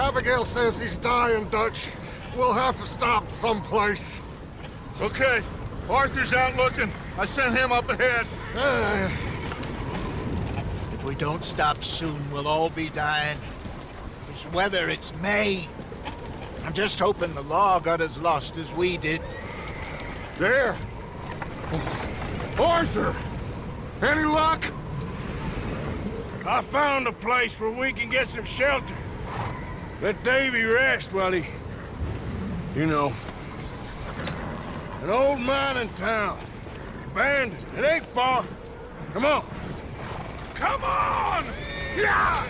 Abigail says he's dying, Dutch. We'll have to stop someplace. Okay. Arthur's out looking. I sent him up ahead. If we don't stop soon, we'll all be dying. This weather, it's May. I'm just hoping the law got as lost as we did. There! Arthur! Any luck? I found a place where we can get some shelter. Let Davy rest while he... You know. An old mining town. Abandoned. It ain't far. Come on. Come on! Yeah!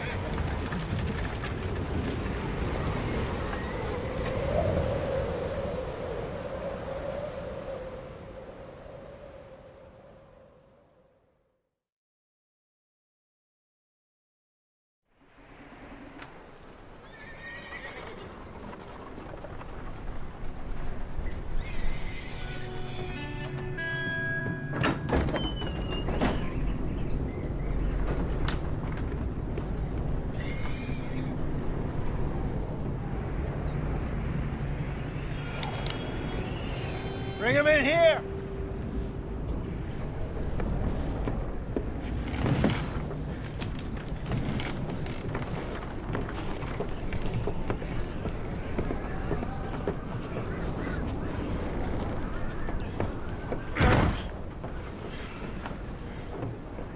Bring him in here!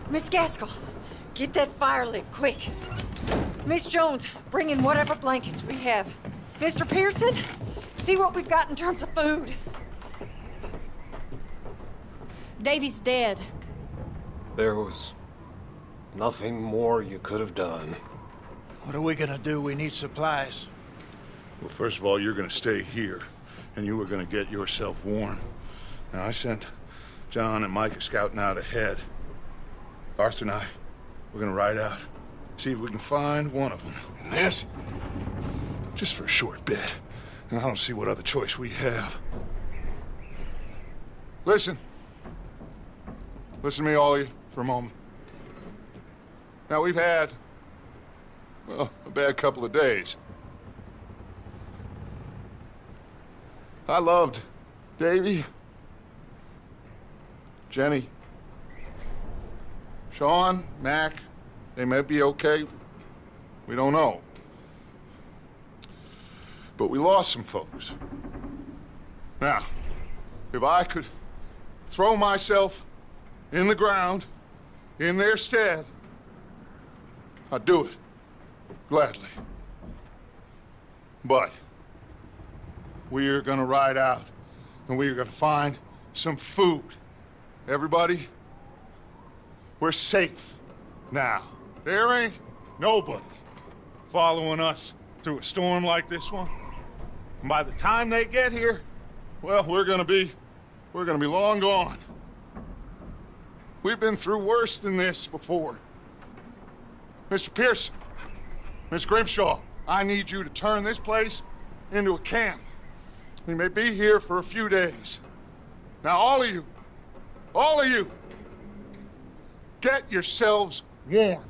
Miss Gaskell, get that fire lit, quick. Miss Jones, bring in whatever blankets we have. Mr. Pearson, see what we've got in terms of food. Davy's dead. There was nothing more you could have done. What are we gonna do? We need supplies. Well, first of all, you're gonna stay here, and you were gonna get yourself warm. Now, I sent John and Micah scouting out ahead. Arthur and I, we're gonna ride out, see if we can find one of them. And this, just for a short bit. And I don't see what other choice we have. Listen. Listen to me, all of you, for a moment. Now, we've had, well, a bad couple of days. I loved Davy, Jenny, Sean, Mac. They may be okay. We don't know. But we lost some folks. Now, if I could throw myself in the ground, in their stead, I'd do it, gladly. But we are gonna ride out, and we are gonna find some food. Everybody, we're safe now. There ain't nobody following us through a storm like this one. And by the time they get here, well, we're gonna be long gone. We've been through worse than this before. Mr. Pearson, Miss Grimshaw, I need you to turn this place into a camp. We may be here for a few days. Now, all of you, get yourselves warm.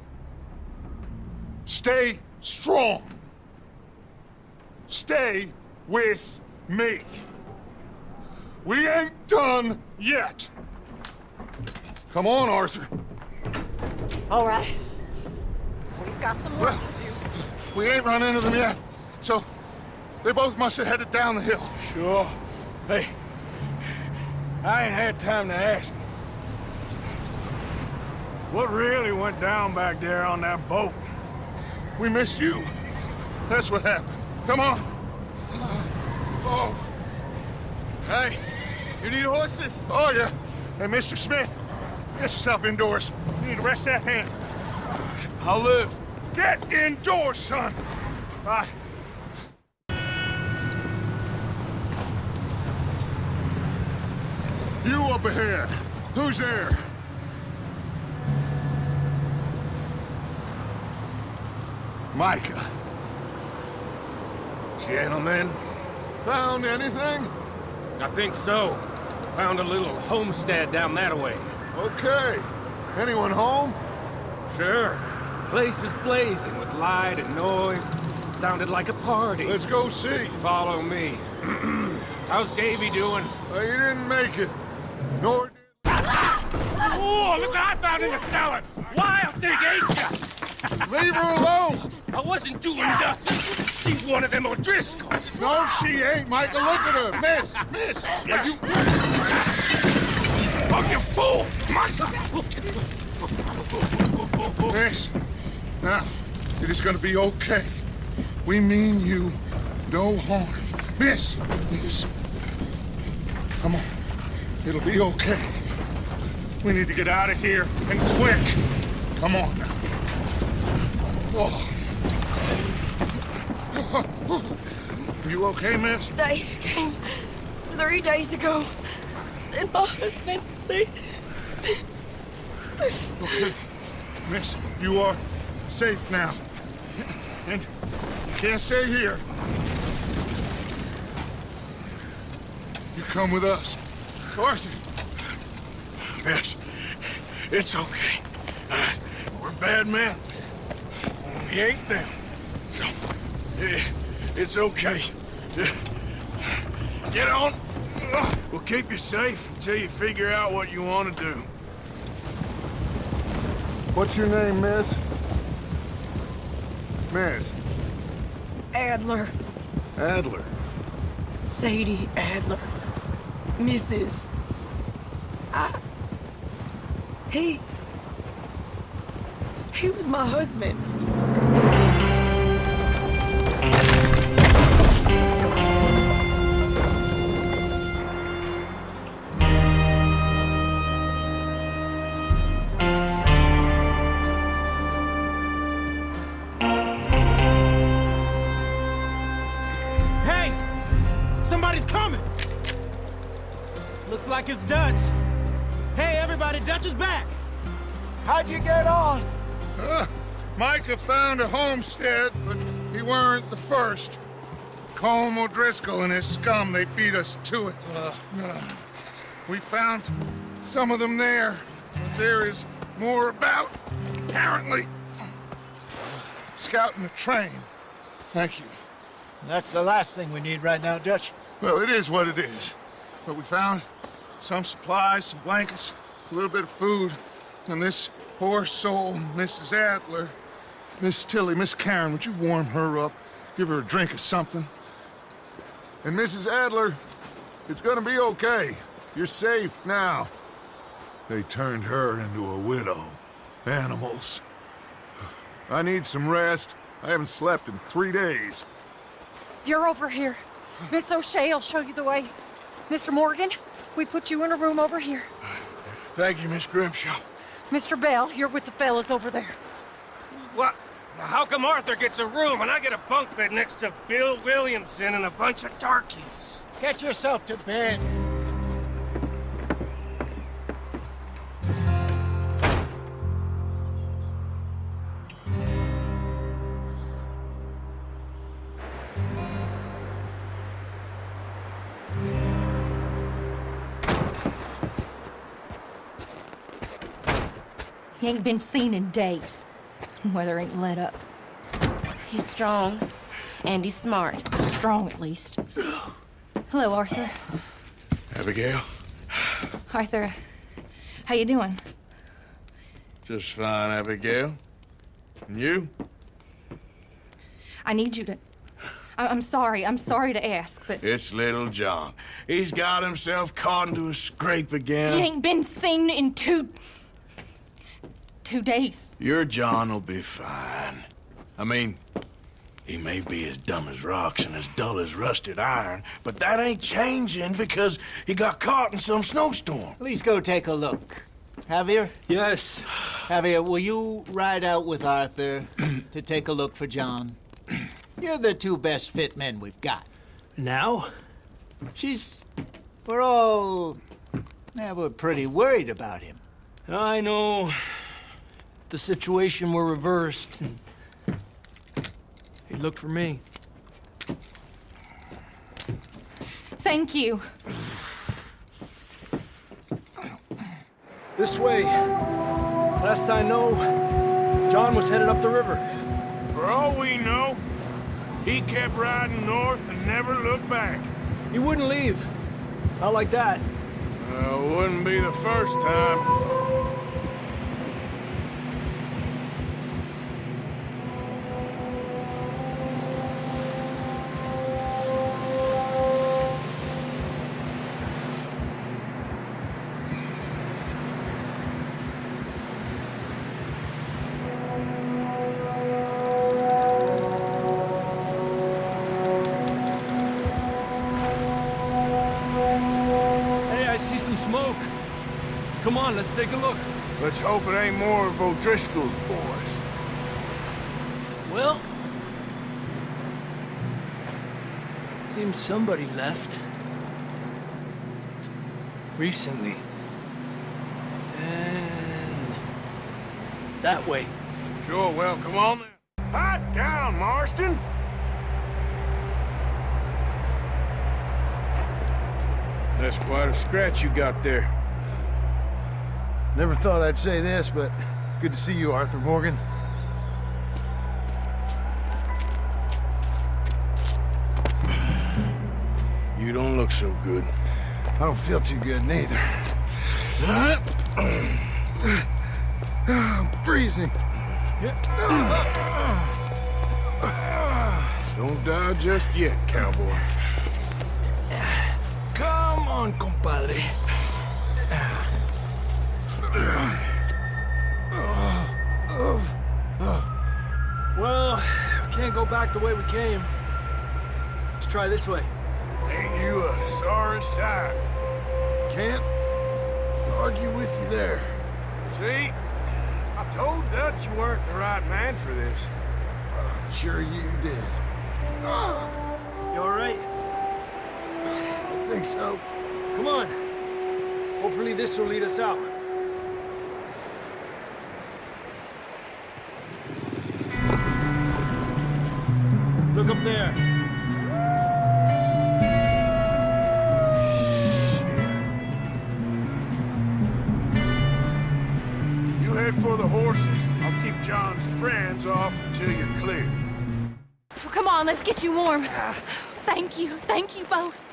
Stay strong. Stay with me. We ain't done yet. Come on, Arthur. All right. We've got some work to do. We ain't run into them yet, so they both must have headed down the hill. Sure. Hey, I ain't had time to ask. What really went down back there on that boat? We missed you. That's what happened. Come on. Oh. Hey, you need horses? Oh, yeah. Hey, Mr. Smith, get yourself indoors. You need to rest that hand. I'll live. Get indoors, son. Bye. You up ahead. Who's there? Micah. Gentlemen, Found anything? I think so. Found a little homestead down that way. Okay. Anyone home? Sure. Place is blazing with light and noise. Sounded like a party. Let's go see. Follow me. How's Davy doing? He didn't make it. Nor did... Oh, look what I found in the cellar! Wild thing, ain't ya? Leave her alone! I wasn't doing nothing. She's one of them O'Driscolls. No, she ain't, Micah. Look at her. Miss, are you... Oh, you fool! Micah! Miss, now, it is gonna be okay. We mean you no harm. Miss, come on. It'll be okay. We need to get out of here, and quick. Come on now. Oh. You okay, miss? They came 3 days ago. And my husband, Okay. Miss, you are safe now. And you can't stay here. You come with us. Arthur. Miss, it's okay. We're bad men. We ain't them. No, it's okay. Get on. We'll keep you safe until you figure out what you want to do. What's your name, miss? Miss. Adler, Adler. Sadie Adler, Mrs. He was my husband. Hey! Somebody's coming! Looks like it's Dutch. Hey, everybody, Dutch is back! How'd you get on? Micah found a homestead, but he weren't the first. Colm O'Driscoll and his scum, they beat us to it. We found some of them there, but there is more about, apparently. Scouting the train. Thank you. That's the last thing we need right now, Dutch. Well, it is what it is. But we found some supplies, some blankets, a little bit of food, and this poor soul, Mrs. Adler. Miss Tilly, Miss Karen, would you warm her up? Give her a drink or something? And Mrs. Adler, it's gonna be okay. You're safe now. They turned her into a widow. Animals. I need some rest. I haven't slept in 3 days. You're over here. Miss O'Shea will show you the way. Mr. Morgan, we put you in a room over here. Thank you, Miss Grimshaw. Mr. Bell, you're with the fellas over there. What? How come Arthur gets a room and I get a bunk bed next to Bill Williamson and a bunch of darkies? Get yourself to bed. He ain't been seen in days. Weather ain't let up. He's strong, and he's smart. Strong, at least. Hello, Arthur. Abigail? Arthur, how you doing? Just fine, Abigail. And you? I need you to... I'm sorry to ask, but... It's little John. He's got himself caught into a scrape again. He ain't been seen in 2 days. Your John will be fine. I mean, he may be as dumb as rocks and as dull as rusted iron, but that ain't changing because he got caught in some snowstorm. Please go take a look. Javier? Yes. Javier, will you ride out with Arthur to take a look for John? You're the 2 best fit men we've got. Now? We're pretty worried about him. I know. The situation were reversed. He looked for me. Thank you. This way. Last I know, John was headed up the river. For all we know, he kept riding north and never looked back. He wouldn't leave. Not like that. Wouldn't be the first time. Smoke. Come on, let's take a look. Let's hope it ain't more of O'Driscoll's boys. Well, seems somebody left. Recently. And that way. Sure, well, come on then. Hot down, Marston! That's quite a scratch you got there. Never thought I'd say this, but it's good to see you, Arthur Morgan. You don't look so good. I don't feel too good, neither. I'm freezing. Don't die just yet, cowboy. Come on, compadre. Well, we can't go back the way we came. Let's try this way. Ain't you a sorry sight? Can't argue with you there. See? I told Dutch you weren't the right man for this. Sure you did. You all right? I think so. Come on. Hopefully this will lead us out. Look up there. You head for the horses. I'll keep John's friends off until you're clear. Oh, come on, let's get you warm. Thank you both.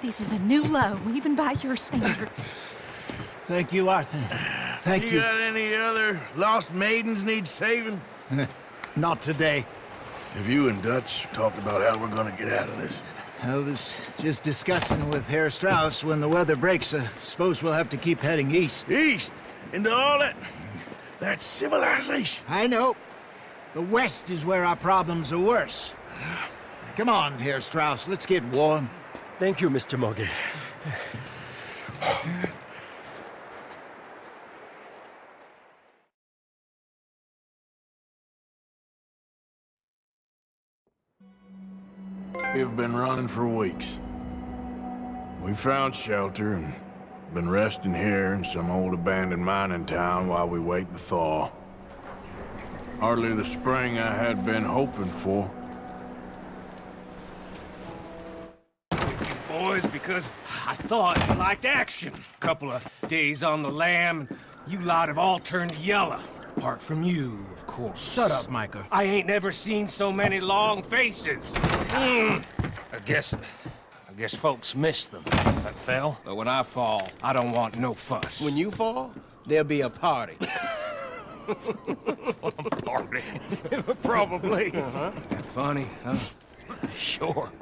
This is a new low, even by your standards. Thank you, Arthur. Thank you. Got any other lost maidens need saving? Not today. Have you and Dutch talked about how we're gonna get out of this? I was just discussing with Herr Strauss when the weather breaks. I suppose we'll have to keep heading east. East? Into all that civilization? I know. The west is where our problems are worse. Come on, Herr Strauss, let's get warm. Thank you, Mr. Morgan. We've been running for weeks. We found shelter and been resting here in some old abandoned mining town while we wait the thaw. Hardly the spring I had been hoping for. Boys, because I thought you liked action. Couple of days on the lam, you lot have all turned yellow. Apart from you, of course. Shut up, Micah. I ain't never seen so many long faces. I guess folks miss them. That fell. But when I fall, I don't want no fuss. When you fall, there'll be a party. Party. Probably. That funny, huh? Sure.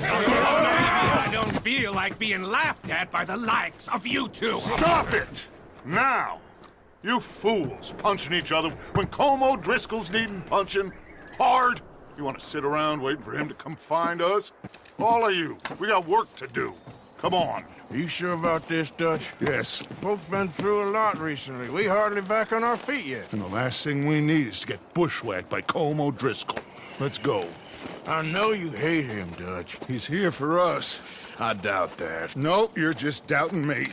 I don't feel like being laughed at by the likes of you two. Stop it! Now! You fools punching each other when Colm O'Driscoll's needing punching. Hard! You want to sit around waiting for him to come find us? All of you, we got work to do. Come on. Are you sure about this, Dutch? Yes. Folks been through a lot recently. We hardly back on our feet yet. And the last thing we need is to get bushwhacked by Colm O'Driscoll. Let's go. I know you hate him, Dutch. He's here for us. I doubt that. No, you're just doubting me.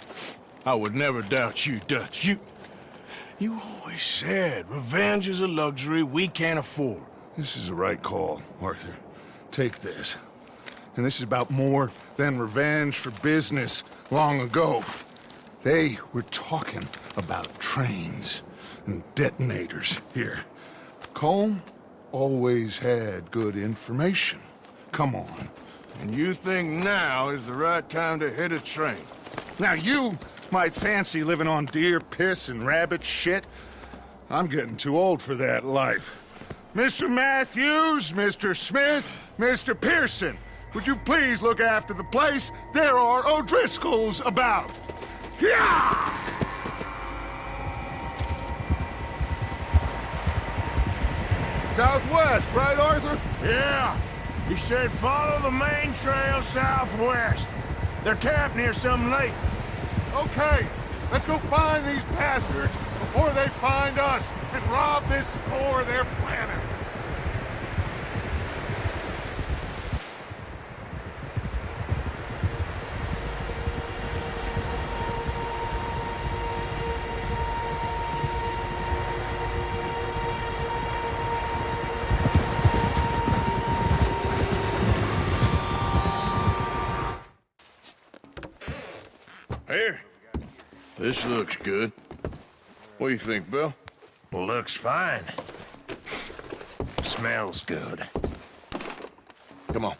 I would never doubt you, Dutch. You always said revenge is a luxury we can't afford. This is the right call, Arthur. Take this. And this is about more than revenge for business long ago. They were talking about trains. and detonators here. Colm always had good information. Come on. And you think now is the right time to hit a train? Now you might fancy living on deer piss and rabbit shit. I'm getting too old for that life. Mr. Matthews, Mr. Smith, Mr. Pearson, would you please look after the place? There are O'Driscolls about. Yeah! Southwest, right, Arthur? Yeah. He said follow the main trail southwest. They're camped near some lake. Okay, let's go find these bastards before they find us and rob this core of their planet. Here. This looks good. What do you think, Bill? Looks fine. Smells good. Come on.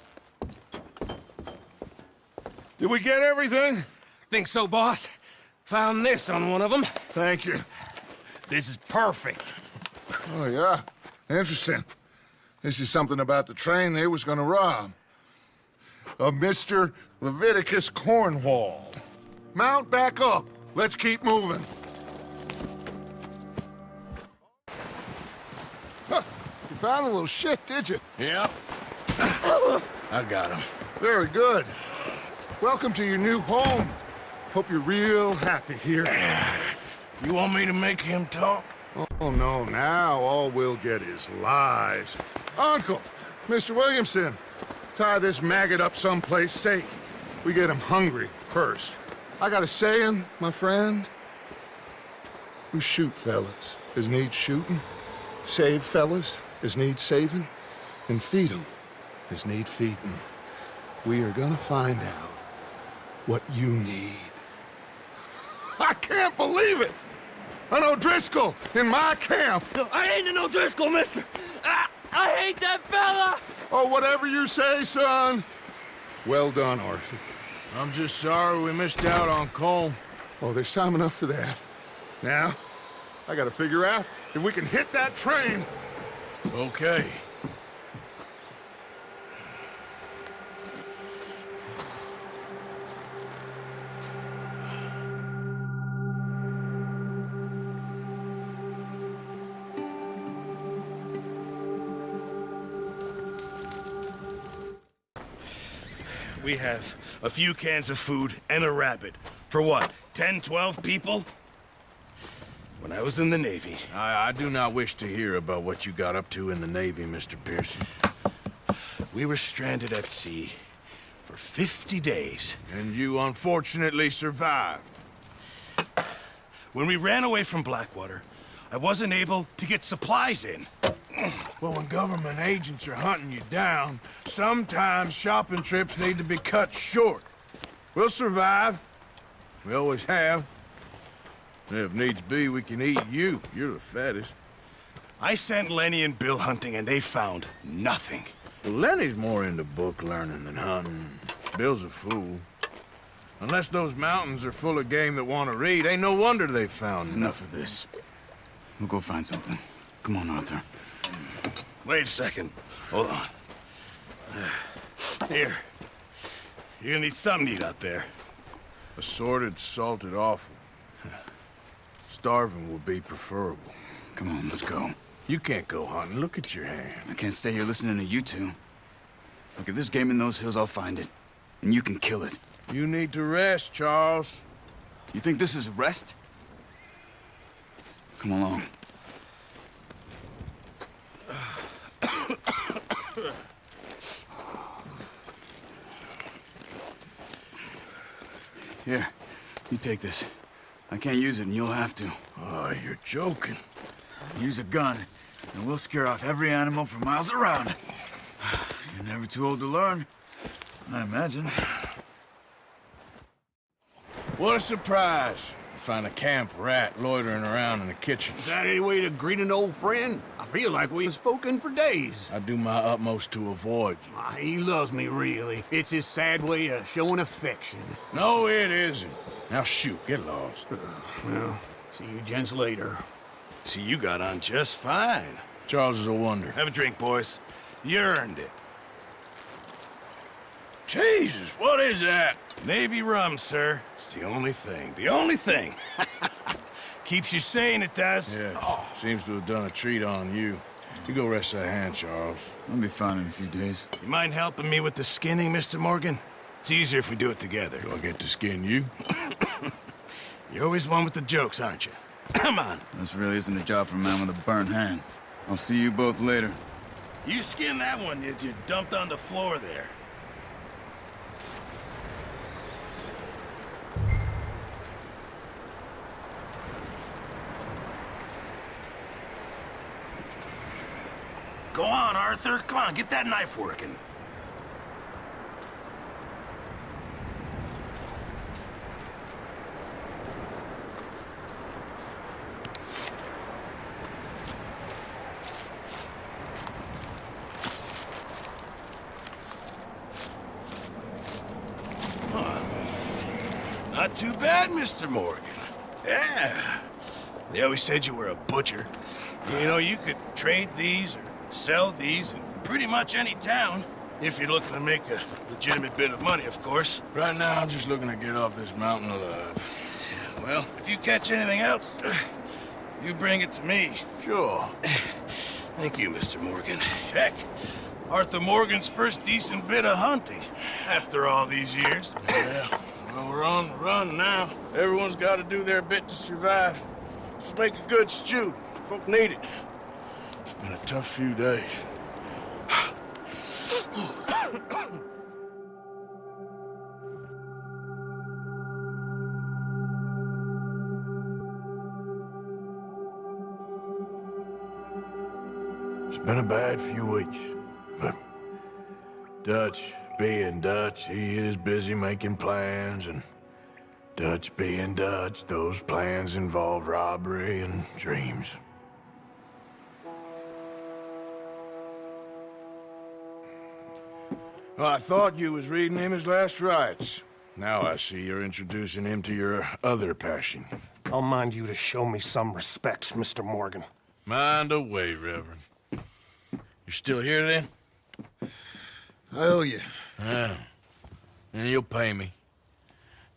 Did we get everything? Think so, boss? Found this on one of them. Thank you. This is perfect. Oh, yeah? Interesting. This is something about the train they was gonna rob. Of Mr. Leviticus Cornwall. Mount back up. Let's keep moving. Huh. You found a little shit, did you? Yep. I got him. Very good. Welcome to your new home. Hope you're real happy here. You want me to make him talk? Oh, no, now all we'll get is lies. Uncle, Mr. Williamson, tie this maggot up someplace safe. We get him hungry first. I got a saying, my friend. We shoot fellas as need shooting, save fellas as need saving, and feed 'em as need feeding. We are gonna find out what you need. I can't believe it! An O'Driscoll in my camp! I ain't an O'Driscoll, mister! I hate that fella! Oh, whatever you say, son. Well done, Arthur. I'm just sorry we missed out on Colm. Oh, there's time enough for that. Now, I gotta figure out if we can hit that train. Okay. We have a few cans of food and a rabbit. For what, 10, 12 people? When I was in the Navy... I do not wish to hear about what you got up to in the Navy, Mr. Pearson. We were stranded at sea for 50 days. And you unfortunately survived. When we ran away from Blackwater, I wasn't able to get supplies in. Well, when government agents are hunting you down, sometimes shopping trips need to be cut short. We'll survive. We always have. If needs be, we can eat you. You're the fattest. I sent Lenny and Bill hunting, and they found nothing. Well, Lenny's more into book learning than hunting. Bill's a fool. Unless those mountains are full of game that want to read, ain't no wonder they found Enough of this. We'll go find something. Come on, Arthur. Wait a second. Hold on. Here. You're gonna need something to eat out there. Assorted, salted offal. Starving would be preferable. Come on, let's go. You can't go hunting. Look at your hand. I can't stay here listening to you two. Look, if there's game in those hills, I'll find it. And you can kill it. You need to rest, Charles. You think this is rest? Come along. Here, you take this. I can't use it, and you'll have to. Oh, you're joking. Use a gun, and we'll scare off every animal for miles around. You're never too old to learn, I imagine. What a surprise. Find a camp rat loitering around in the kitchen. Is that any way to greet an old friend? I feel like we ain't spoken for days. I do my utmost to avoid you. He loves me, really. It's his sad way of showing affection. No, it isn't. Now shoot, get lost. Well, see you gents later. See, you got on just fine. Charles is a wonder. Have a drink, boys. You earned it. Jesus, what is that? Navy rum, sir. It's the only thing. The only thing. Keeps you sane, it does. Yes, seems to have done a treat on you. You go rest that hand, Charles. I'll be fine in a few days. You mind helping me with the skinning, Mr. Morgan? It's easier if we do it together. Do I get to skin you? You're always one with the jokes, aren't you? Come on. This really isn't a job for a man with a burnt hand. I'll see you both later. You skin that one that you dumped on the floor there. Go on, Arthur. Come on, get that knife working. Not too bad, Mr. Morgan. Yeah. They always said you were a butcher. You know, you could trade these or sell these in pretty much any town. If you're looking to make a legitimate bit of money, of course. Right now, I'm just looking to get off this mountain alive. Well, if you catch anything else, you bring it to me. Sure. Thank you, Mr. Morgan. Heck, Arthur Morgan's first decent bit of hunting after all these years. Yeah. Well, we're on the run now. Everyone's got to do their bit to survive. Just make a good stew. Folk need it. It's been a tough few days. It's been a bad few weeks, but Dutch being Dutch, he is busy making plans, and Dutch being Dutch, those plans involve robbery and dreams. Well, I thought you was reading him his last rites. Now I see you're introducing him to your other passion. I'll mind you to show me some respect, Mr. Morgan. Mind away, Reverend. You still here, then? I owe you. Yeah. And you'll pay me.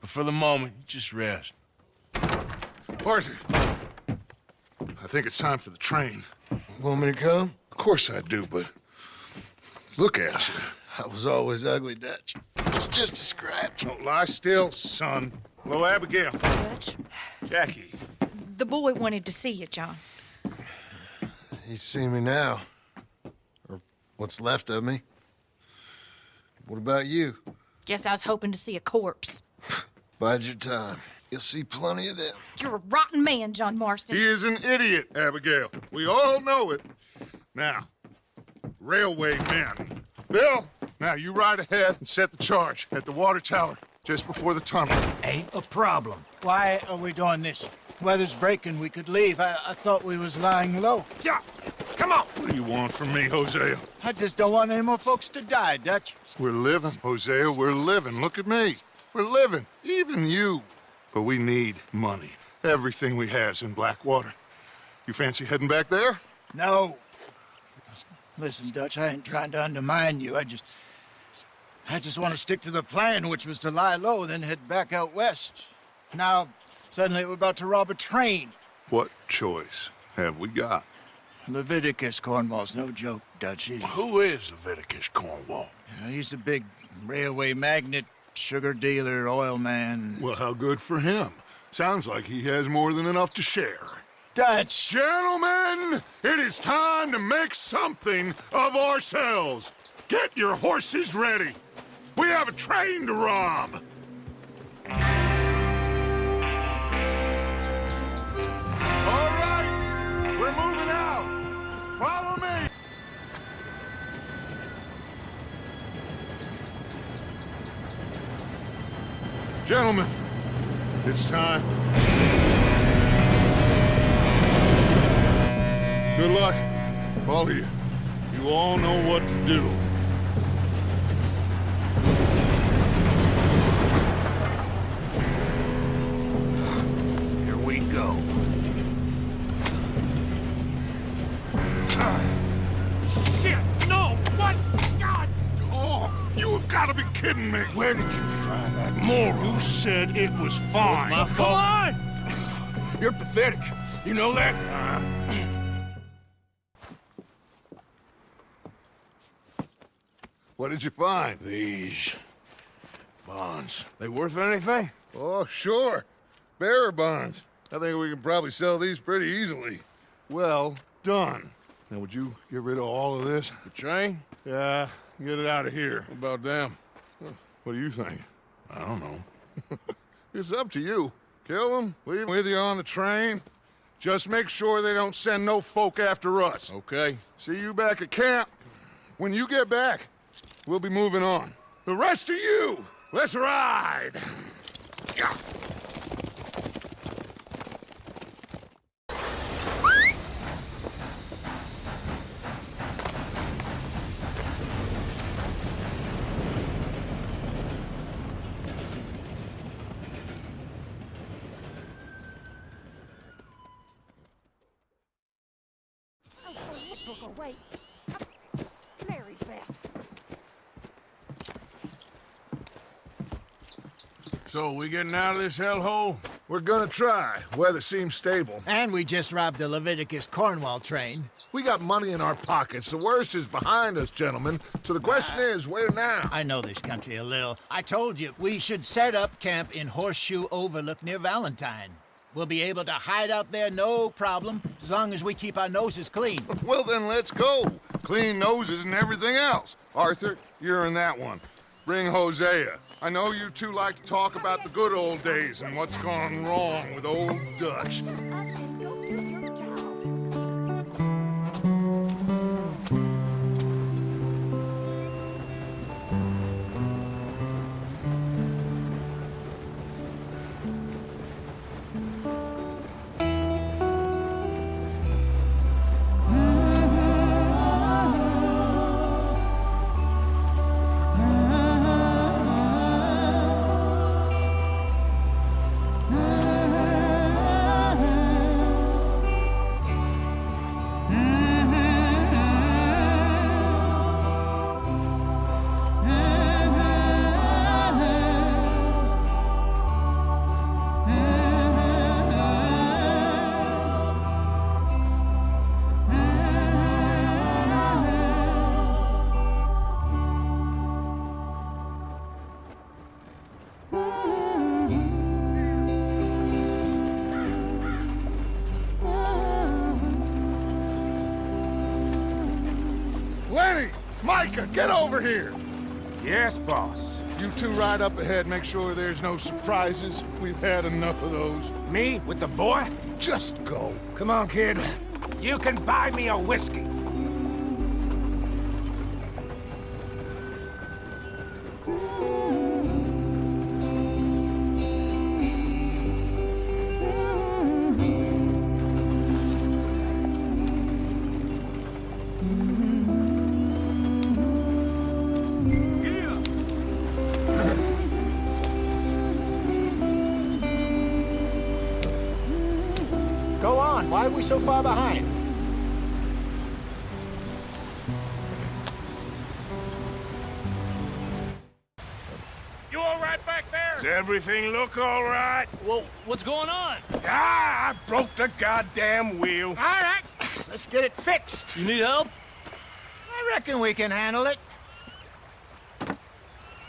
But for the moment, just rest. Arthur, I think it's time for the train. Want me to come? Of course I do, but look at you. I was always ugly, Dutch. It's just a scratch. Don't lie still, son. Hello, Abigail. Dutch, Jackie. the boy wanted to see you, John. He's seen me now. Or what's left of me. What about you? Guess I was hoping to see a corpse. Bide your time. You'll see plenty of them. You're a rotten man, John Marston. He is an idiot, Abigail. We all know it. Now, railway men. Bill, now you ride ahead and set the charge at the water tower just before the tunnel. Ain't a problem. Why are we doing this? Weather's breaking. We could leave. I thought we was lying low. Yeah, come on. What do you want from me, Hosea? I just don't want any more folks to die, Dutch. We're living, Hosea. We're living. Look at me. We're living. Even you. But we need money. Everything we has in Blackwater. You fancy heading back there? No. Listen, Dutch, I ain't trying to undermine you. I just want to stick to the plan, which was to lie low, then head back out west. Now, suddenly we're about to rob a train. What choice have we got? Leviticus Cornwall's no joke, Dutch. Who is Leviticus Cornwall? He's a big railway magnate, sugar dealer, oil man. Well, how good for him. Sounds like he has more than enough to share. Dutch! Gentlemen, it is time to make something of ourselves. Get your horses ready. We have a train to rob. All right, we're moving out. Follow me. Gentlemen, it's time. Good luck. All of you. You all know what to do. Here we go. Shit! No! What? God! Oh, you have got to be kidding me. Where did you find that moron? You said it was fine. My fault. Come on! You're pathetic. You know that? What did you find? These bonds. They worth anything? Oh, sure. Bearer bonds. I think we can probably sell these pretty easily. Well done. Now, would you get rid of all of this? The train? Yeah, get it out of here. What about them? What do you think? I don't know. It's up to you. Kill them, leave them with you on the train. Just make sure they don't send no folk after us. Okay. See you back at camp. When you get back, we'll be moving on. The rest of you, let's ride! Yeah. Wait. Mary Beth. So, we getting out of this hellhole? We're gonna try. Weather seems stable. And we just robbed the Leviticus Cornwall train. We got money in our pockets. The worst is behind us, gentlemen. So the question is, where now? I know this country a little. I told you, we should set up camp in Horseshoe Overlook near Valentine. We'll be able to hide out there no problem, as long as we keep our noses clean. Well, then let's go. Clean noses and everything else. Arthur, you're in that one. Bring Hosea. I know you two like to talk about the good old days and what's gone wrong with old Dutch. Lenny! Micah, get over here! Yes, boss. You two ride up ahead, make sure there's no surprises. We've had enough of those. Me with the boy? Just go. Come on, kid. You can buy me a whiskey. Go on, why are we so far behind? You all right back there? Does everything look all right? Well, what's going on? Ah, I broke the goddamn wheel. All right, let's get it fixed. You need help? I reckon we can handle it.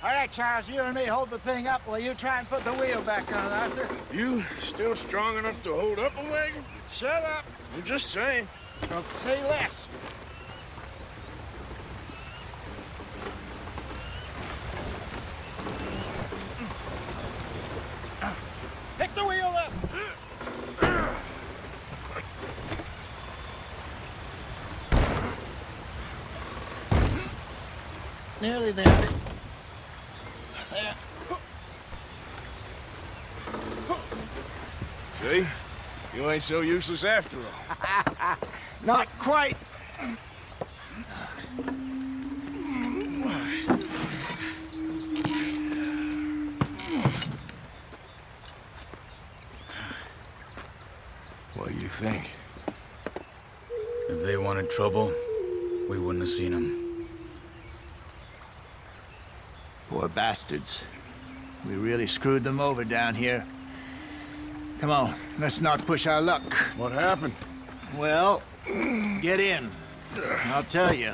All right, Charles, you and me hold the thing up while you try and put the wheel back on, Arthur. You still strong enough to hold up a wagon? Shut up. I'm just saying. Don't say less. Pick the wheel up. Nearly there. There. See? You ain't so useless after all. Not quite. What do you think? If they wanted trouble, we wouldn't have seen them. Poor bastards. We really screwed them over down here. Come on, let's not push our luck. What happened? Well, get in. I'll tell you.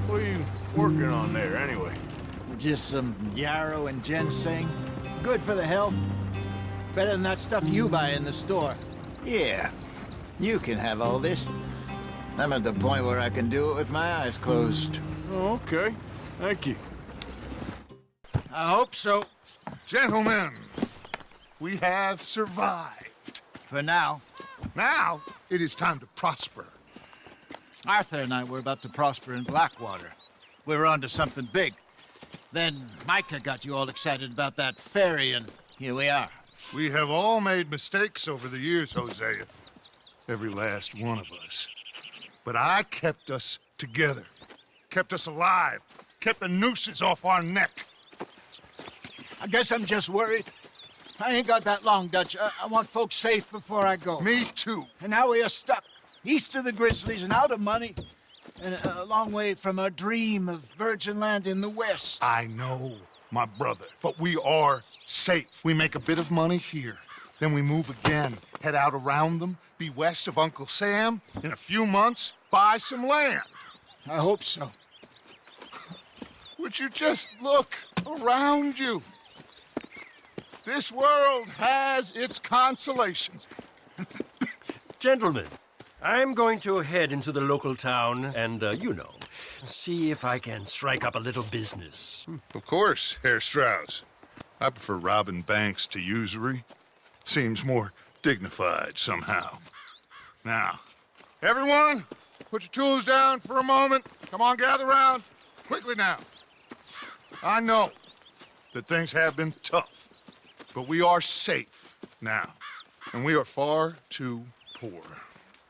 What are you working on there, anyway? Just some yarrow and ginseng. Good for the health. Better than that stuff you buy in the store. Yeah, you can have all this. I'm at the point where I can do it with my eyes closed. Oh, okay. Thank you. I hope so. Gentlemen, we have survived. For now. Now, it is time to prosper. Arthur and I were about to prosper in Blackwater. We were onto something big. Then Micah got you all excited about that ferry, and here we are. We have all made mistakes over the years, Hosea. Every last one of us. But I kept us together. Kept us alive. Kept the nooses off our neck. I guess I'm just worried. I ain't got that long, Dutch. I want folks safe before I go. Me too. And now we are stuck, east of the Grizzlies and out of money, and a long way from our dream of virgin land in the west. I know, my brother, but we are safe. We make a bit of money here. Then we move again, head out around them, be west of Uncle Sam. In a few months, buy some land. I hope so. Would you just look around you? This world has its consolations. Gentlemen, I'm going to head into the local town and, see if I can strike up a little business. Of course, Herr Strauss. I prefer robbing banks to usury. Seems more dignified somehow. Now, everyone, put your tools down for a moment. Come on, gather round. Quickly now. I know that things have been tough, but we are safe now, and we are far too poor.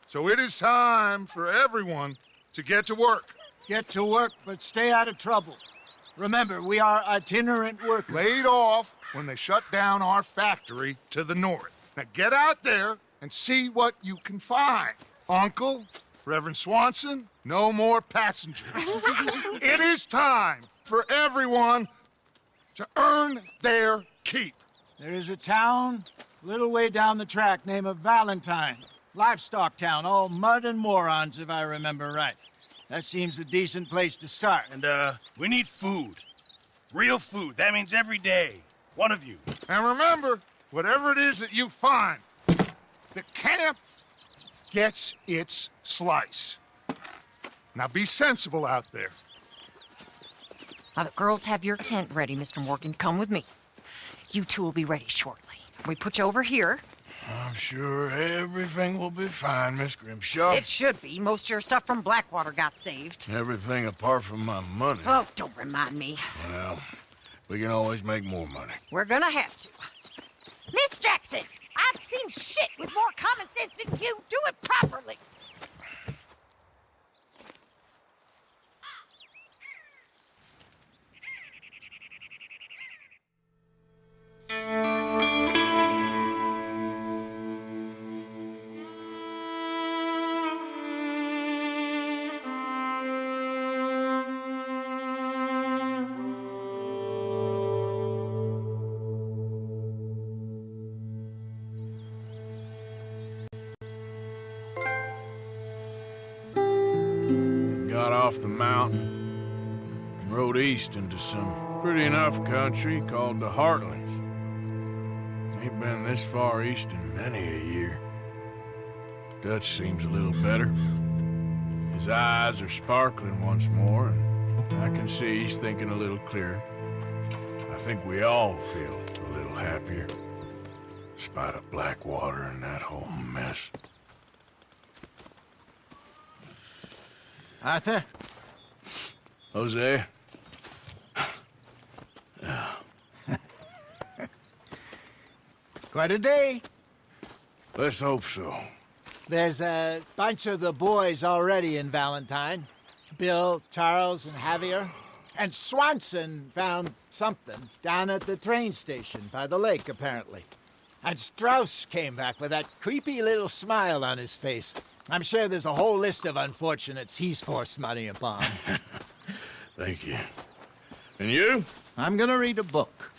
So it is time for everyone to get to work. Get to work, but stay out of trouble. Remember, we are itinerant workers. Laid off when they shut down our factory to the north. Now get out there and see what you can find. Uncle, Reverend Swanson, no more passengers. It is time for everyone to earn their keep. There is a town a little way down the track named Valentine. Livestock town, all mud and morons, if I remember right. That seems a decent place to start. And, we need food. Real food. That means every day. One of you. And remember, whatever it is that you find, the camp gets its slice. Now be sensible out there. Now, the girls have your tent ready, Mr. Morgan. Come with me. You two will be ready shortly. We put you over here. I'm sure everything will be fine, Miss Grimshaw. It should be. Most of your stuff from Blackwater got saved. Everything apart from my money. Oh, don't remind me. Well, we can always make more money. We're gonna have to. Miss Jackson, I've seen shit with more common sense than you. Do it properly. Got off the mountain and rode east into some pretty enough country called the Heartlands. Ain't been this far east in many a year. Dutch seems a little better. His eyes are sparkling once more, and I can see he's thinking a little clearer. I think we all feel a little happier, in spite of Blackwater and that whole mess. Arthur? Jose? Quite a day. Let's hope so. There's a bunch of the boys already in Valentine. Bill, Charles, and Javier. And Swanson found something down at the train station by the lake, apparently. And Strauss came back with that creepy little smile on his face. I'm sure there's a whole list of unfortunates he's forced money upon. Thank you. And you? I'm gonna read a book.